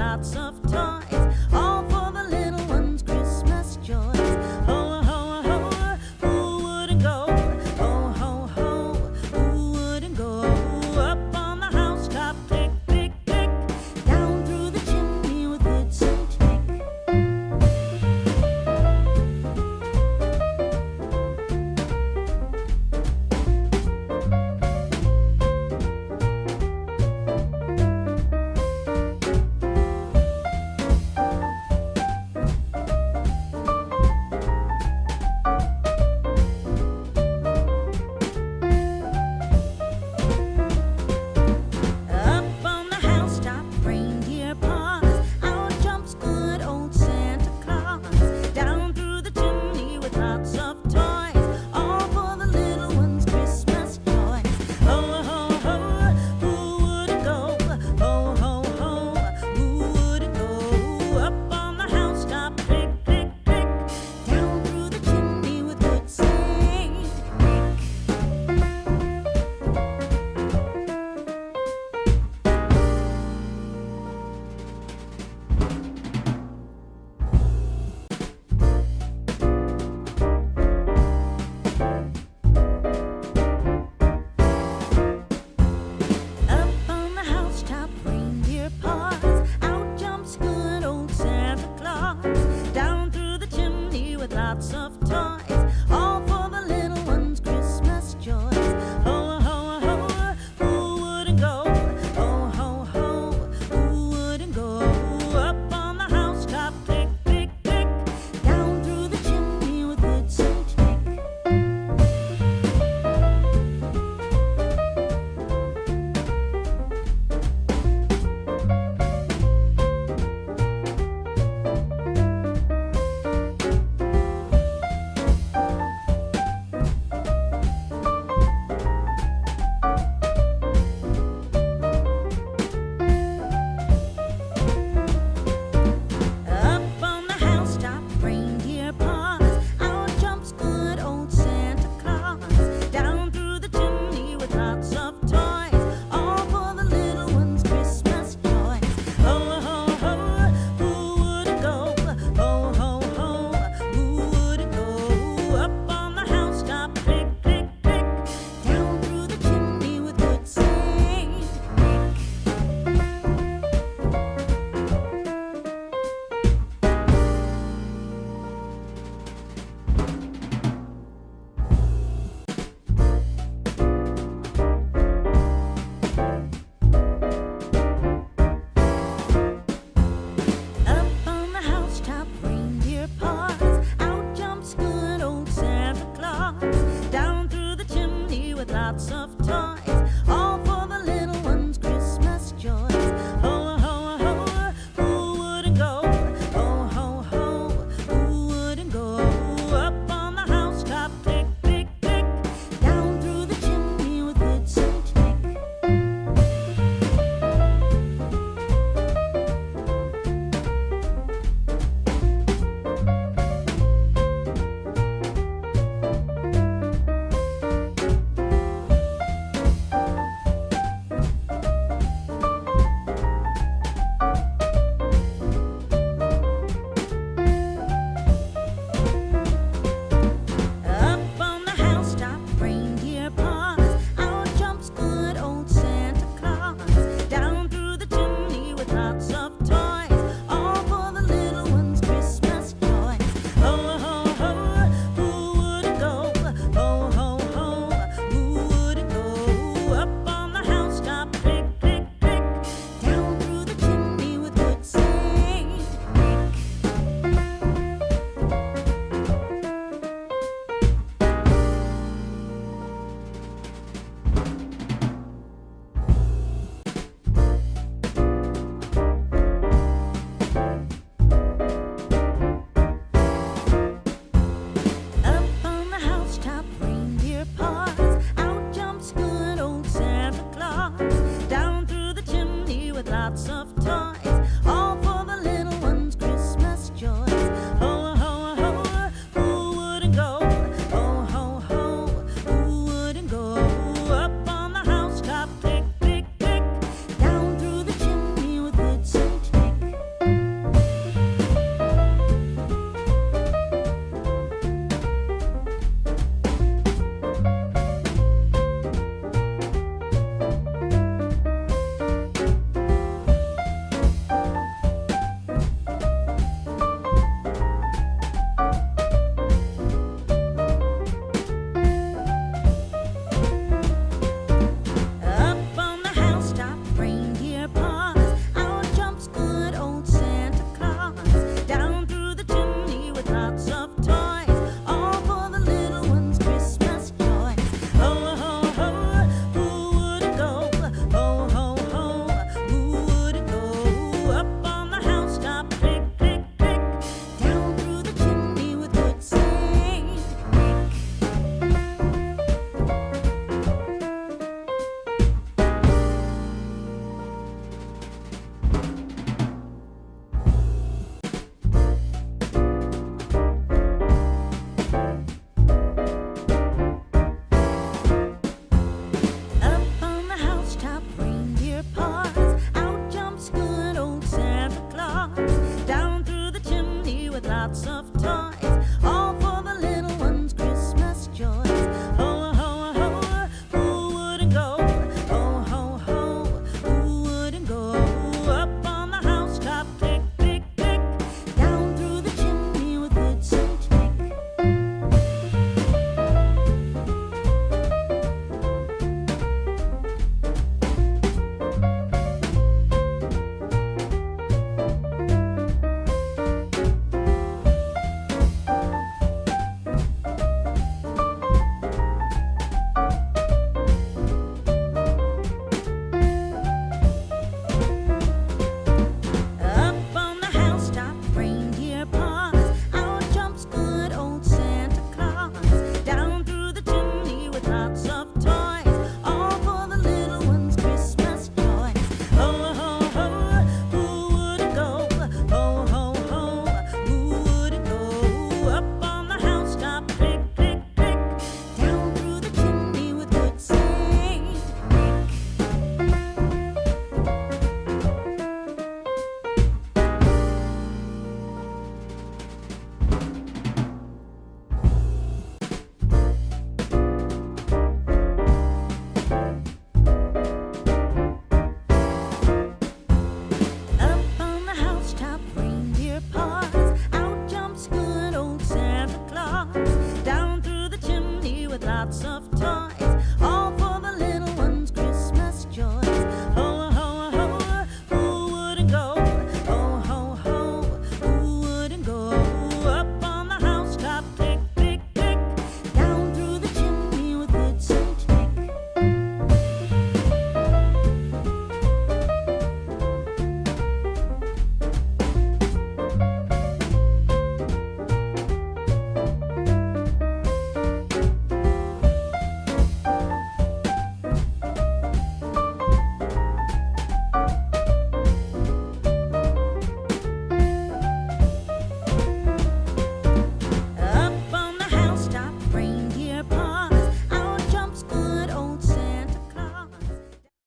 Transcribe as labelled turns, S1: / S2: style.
S1: lots of toys, all for the little ones' Christmas joys. Ho, ho, ho, who wouldn't go? Ho, ho, ho, who wouldn't go? Up on the housetop, click, click, click, down through the chimney with good Saint Nick. Up on the housetop, reindeer paws, out jumps good old Santa Claus. Down through the chimney with lots of toys, all for the little ones' Christmas joys. Ho, ho, ho, who wouldn't go? Ho, ho, ho, who wouldn't go? Up on the housetop, click, click, click, down through the chimney with good Saint Nick. Up on the housetop, reindeer paws, out jumps good old Santa Claus. Down through the chimney with lots of toys, all for the little ones' Christmas joys. Ho, ho, ho, who wouldn't go? Ho, ho, ho, who wouldn't go? Up on the housetop, click, click, click, down through the chimney with good Saint Nick. Up on the housetop, reindeer paws, out jumps good old Santa Claus. Down through the chimney with lots of toys, all for the little ones' Christmas joys. Ho, ho, ho, who wouldn't go? Ho, ho, ho, who wouldn't go? Up on the housetop, click, click, click, down through the chimney with good Saint Nick. Up on the housetop, reindeer paws, out jumps good old Santa Claus. Down through the chimney with lots of toys, all for the little ones' Christmas joys. Ho, ho, ho, who wouldn't go? Ho, ho, ho, who wouldn't go? Up on the housetop, click, click, click, down through the chimney with good Saint Nick. Up on the housetop, reindeer paws, out jumps good old Santa Claus. Down through the chimney with lots of toys, all for the little ones' Christmas joys. Ho, ho, ho, who wouldn't go? Ho, ho, ho, who wouldn't go? Up on the housetop, click, click, click, down through the chimney with good Saint Nick. Up on the housetop, reindeer paws, out jumps good old Santa Claus. Down through the chimney with lots of toys,